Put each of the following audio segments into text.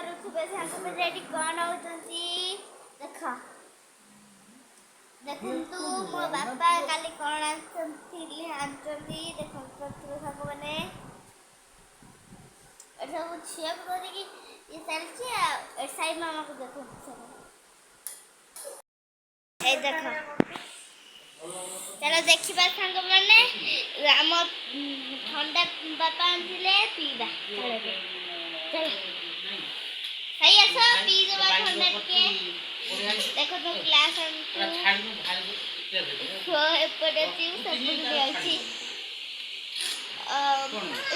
କରୁଥିବେ ସାଙ୍ଗମାନେ ଏଠି କ'ଣ ହଉଛନ୍ତି ଦେଖ ଦେଖନ୍ତୁ ମୋ ବାପା କାଲି କ'ଣ ଆଣିଛନ୍ତି ଦେଖନ୍ତୁ ସାଙ୍ଗମାନେ ଏଠି ସବୁ ଝିଅକୁ ଧରିକି ଇଏ ଚାଲିଛି ଆଉ ସାଇ ମାମାକୁ ଦେଖନ୍ତୁ ସବୁ এই দেখো চলো ଦେଖିବା ସାଙ୍ଗମାନେ ଆମ ଥଣ୍ଡା ବାପା ଆଣିଥିଲେ ପିଇବା ଚलो ସାଇ ଆସ ପିଇଦେବା ଥଣ୍ଡା ଟିକେ ଦେଖ ତ ଗ୍ଲାସ ଆଣିଛୁ ଏପଟେ ପିଉ ସେପଟେ ବି ଅଛି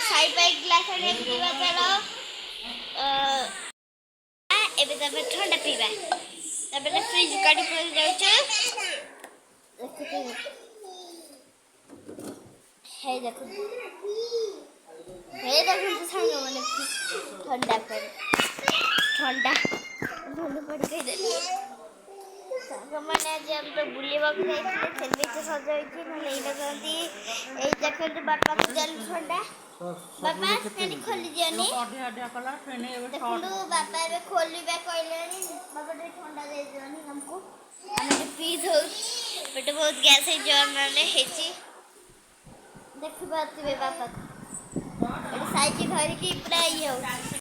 ସାଇ ପାଇଁ ଗ୍ଲାସ ଆଣିବାକୁ ଯିବା ଚାଲ ଏବେ ତମେ ଥଣ୍ଡା ପିଇବା তারপরে ফ্রিজ কাটি পড়ে যাচ্ছে দেখুন সামনে মানে ঠান্ডা করে ঠান্ডা ধুলো পড়ে খাইদেলি সাଙ୍ଗମାନେ ଆଜି ଆମେ ତ ବୁଲିବାକୁ ଯାଇଥିଲେ ସେମିତି ସଜ ହେଇଛି ନହେଲେ ଏଇଟା କହନ୍ତି ଏଇ ଦେଖନ୍ତୁ ବାପାକୁ ଜାଣି ଥଣ୍ଡା ବାପା ସେଠି ଖୋଲି ଦିଅନି ଦେଖନ୍ତୁ ବାପା ଏବେ ଖୋଲିବା କହିଲେଣି ବାପା ଟିକେ ଥଣ୍ଡା ଦେଇଦିଅନି ଆମକୁ ଆମେ ଟିକେ ପିଇ ଦଉ ପେଟ ବହୁତ ଗ୍ୟାସ୍ ହେଇଯିବ ନହେଲେ ହେଇଛି ଦେଖିପାରୁଥିବେ ବାପାକୁ ଏଠି ସାଇକି ଧରିକି ପୁରା ଇଏ ହଉଛି